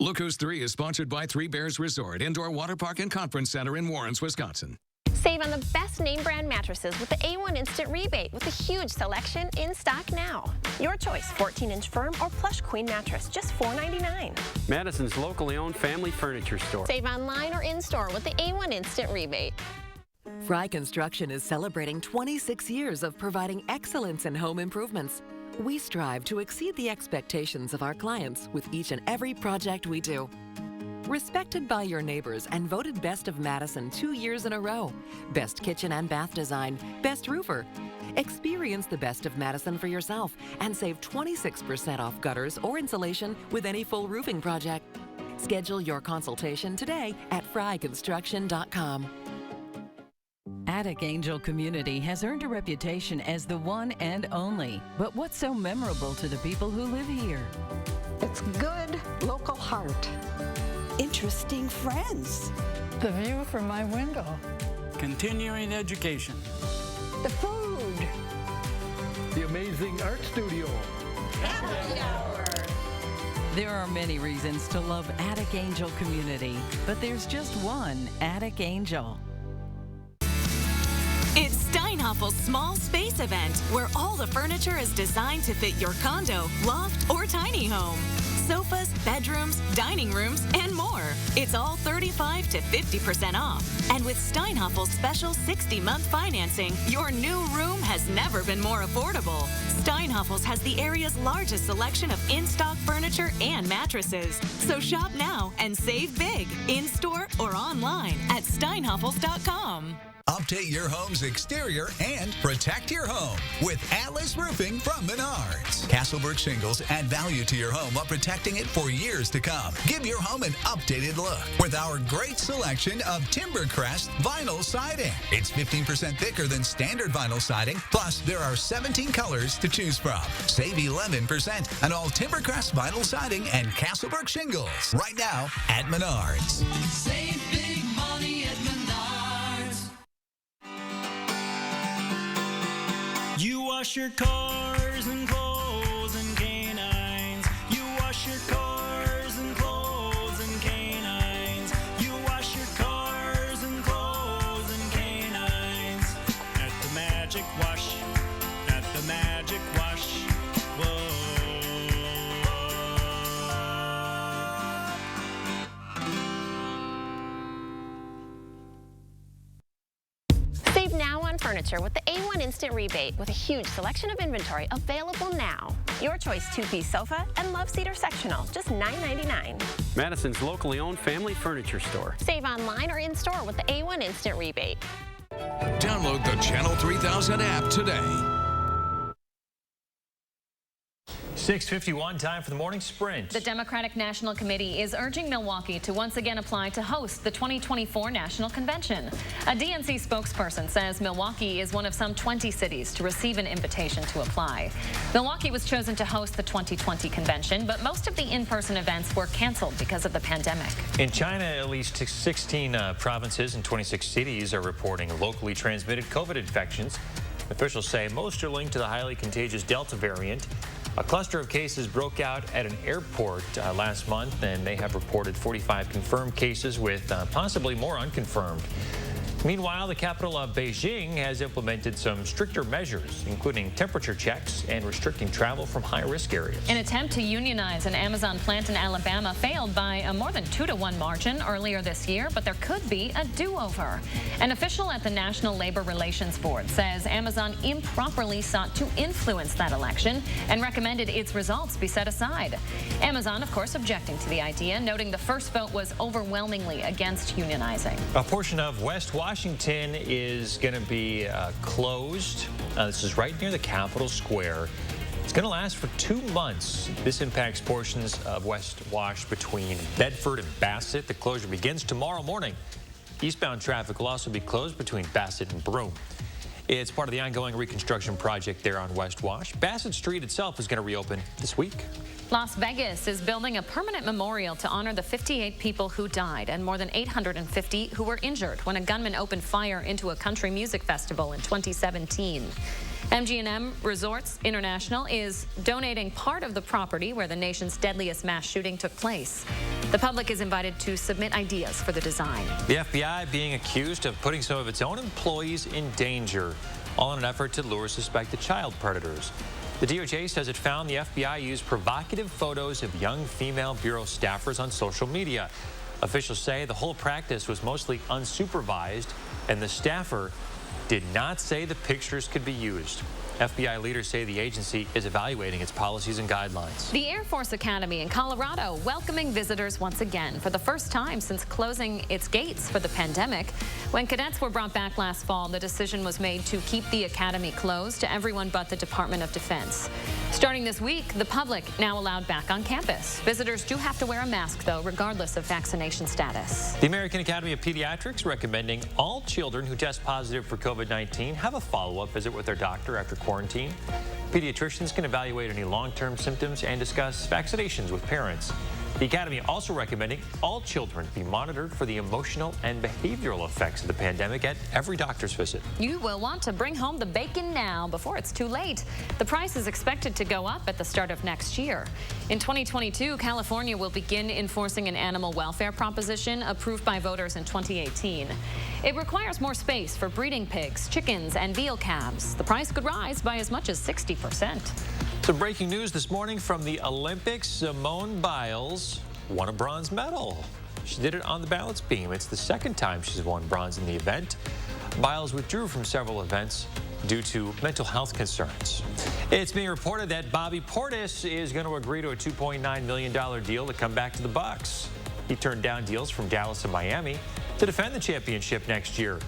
Look Who's 3 is sponsored by Three Bears Resort, Indoor Water Park and Conference Center in Warrens, Wisconsin. Save on the best name brand mattresses with the A1 Instant Rebate with a huge selection in stock now. Your choice, 14-inch firm or plush queen mattress, just $4.99. Madison's locally owned family furniture store. Save online or in-store with the A1 Instant Rebate. Fry Construction is celebrating 26 years of providing excellence in home improvements. We strive to exceed the expectations of our clients with each and every project we do. Respected by your neighbors and voted Best of Madison 2 years in a row. Best kitchen and bath design, best roofer. Experience the Best of Madison for yourself and save 26% off gutters or insulation with any full roofing project. Schedule your consultation today at fryconstruction.com. Attic Angel Community has earned a reputation as the one and only. But what's so memorable to the people who live here? It's good local heart. Interesting friends. The view from my window. Continuing education. The food. The amazing art studio. Happy hour. There are many reasons to love Attic Angel Community, but there's just one Attic Angel. It's Steinhoffel's small space event, where all the furniture is designed to fit your condo, loft, or tiny home. Sofas, bedrooms, dining rooms, and more. It's all 35 to 50% off. And with Steinhoffel's special 60-month financing, your new room has never been more affordable. Steinhoffel's has the area's largest selection of in-stock furniture and mattresses. So shop now and save big, in-store or online at steinhoffels.com. Update your home's exterior and protect your home with Atlas Roofing from Menards. Castleberg shingles add value to your home while protecting it for years to come. Give your home an updated look with our great selection of Timbercrest vinyl siding. It's 15% thicker than standard vinyl siding, plus there are 17 colors to choose from. Save 11% on all Timbercrest vinyl siding and Castleberg shingles right now at Menards. Save big money at Menards. You wash your cars and clothes and canines. You wash your cars and clothes and canines. You wash your cars and clothes and canines. At the Magic Wash. At the Magic Wash. Whoa. Save now on furniture with the A1 Instant Rebate with a huge selection of inventory available now. Your choice 2-piece sofa and love seater sectional, just $9.99. Madison's locally owned family furniture store. Save online or in-store with the A1 Instant Rebate. Download the Channel 3000 app today. 6:51, time for the morning sprint. The Democratic National Committee is urging Milwaukee to once again apply to host the 2024 National Convention. A DNC spokesperson says Milwaukee is one of some 20 cities to receive an invitation to apply. Milwaukee was chosen to host the 2020 convention, but most of the in-person events were canceled because of the pandemic. In China, at least 16 provinces and 26 cities are reporting locally transmitted COVID infections. Officials say most are linked to the highly contagious Delta variant. A cluster of cases broke out at an airport last month, and they have reported 45 confirmed cases with possibly more unconfirmed. Meanwhile, the capital of Beijing has implemented some stricter measures, including temperature checks and restricting travel from high-risk areas. An attempt to unionize an Amazon plant in Alabama failed by a more than 2-to-1 margin earlier this year, but there could be a do-over. An official at the National Labor Relations Board says Amazon improperly sought to influence that election and recommended its results be set aside. Amazon, of course, objecting to the idea, noting the first vote was overwhelmingly against unionizing. A portion of West Washington is going to be closed. This is right near the Capitol Square. It's going to last for 2 months. This impacts portions of West Wash between Bedford and Bassett. The closure begins tomorrow morning. Eastbound traffic will also be closed between Bassett and Broome. It's part of the ongoing reconstruction project there on West Wash. Bassett Street itself is going to reopen this week. Las Vegas is building a permanent memorial to honor the 58 people who died and more than 850 who were injured when a gunman opened fire into a country music festival in 2017. MGM Resorts International is donating part of the property where the nation's deadliest mass shooting took place. The public is invited to submit ideas for the design. The FBI being accused of putting some of its own employees in danger, all in an effort to lure suspected child predators. The DOJ says it found the FBI used provocative photos of young female bureau staffers on social media. Officials say the whole practice was mostly unsupervised, and the staffer did not say the pictures could be used. FBI leaders say the agency is evaluating its policies and guidelines. The Air Force Academy in Colorado welcoming visitors once again for the first time since closing its gates for the pandemic. When cadets were brought back last fall, the decision was made to keep the academy closed to everyone but the Department of Defense. Starting this week, the public now allowed back on campus. Visitors do have to wear a mask, though, regardless of vaccination status. The American Academy of Pediatrics recommending all children who test positive for COVID-19 have a follow-up visit with their doctor after quarantine. Pediatricians can evaluate any long-term symptoms and discuss vaccinations with parents. The Academy also recommending all children be monitored for the emotional and behavioral effects of the pandemic at every doctor's visit. You will want to bring home the bacon now before it's too late. The price is expected to go up at the start of next year. In 2022, California will begin enforcing an animal welfare proposition approved by voters in 2018. It requires more space for breeding pigs, chickens, and veal calves. The price could rise by as much as 60%. Some breaking news this morning from the Olympics. Simone Biles won a bronze medal. She did it on the balance beam. It's the second time she's won bronze in the event. Biles withdrew from several events due to mental health concerns. It's being reported that Bobby Portis is going to agree to a $2.9 million deal to come back to the Bucs. He turned down deals from Dallas and Miami to defend the championship next year.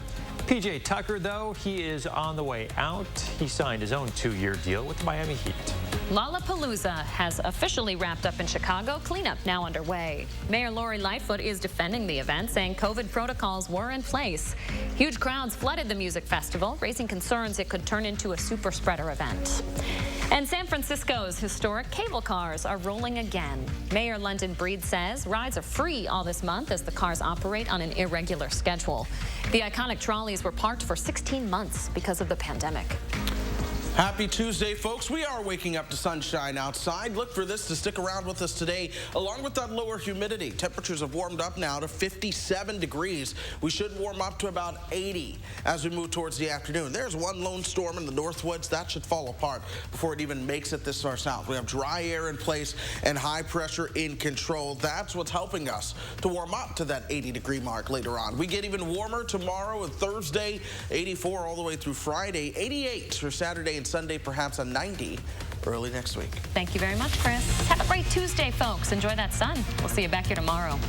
PJ Tucker, though, he is on the way out. He signed his own 2-year deal with the Miami Heat. Lollapalooza has officially wrapped up in Chicago. Cleanup now underway. Mayor Lori Lightfoot is defending the event, saying COVID protocols were in place. Huge crowds flooded the music festival, raising concerns it could turn into a super spreader event. And San Francisco's historic cable cars are rolling again. Mayor London Breed says rides are free all this month as the cars operate on an irregular schedule. The iconic trolleys were parked for 16 months because of the pandemic. Happy Tuesday, folks. We are waking up to sunshine outside. Look for this to stick around with us today, along with that lower humidity. Temperatures have warmed up now to 57 degrees. We should warm up to about 80 as we move towards the afternoon. There's one lone storm in the Northwoods. That should fall apart before it even makes it this far south. We have dry air in place and high pressure in control. That's what's helping us to warm up to that 80-degree mark later on. We get even warmer tomorrow and Thursday, 84 all the way through Friday, 88 for Saturday and Sunday, perhaps a 90 early next week. Thank you very much, Chris. Have a great Tuesday, folks. Enjoy that sun. We'll see you back here tomorrow.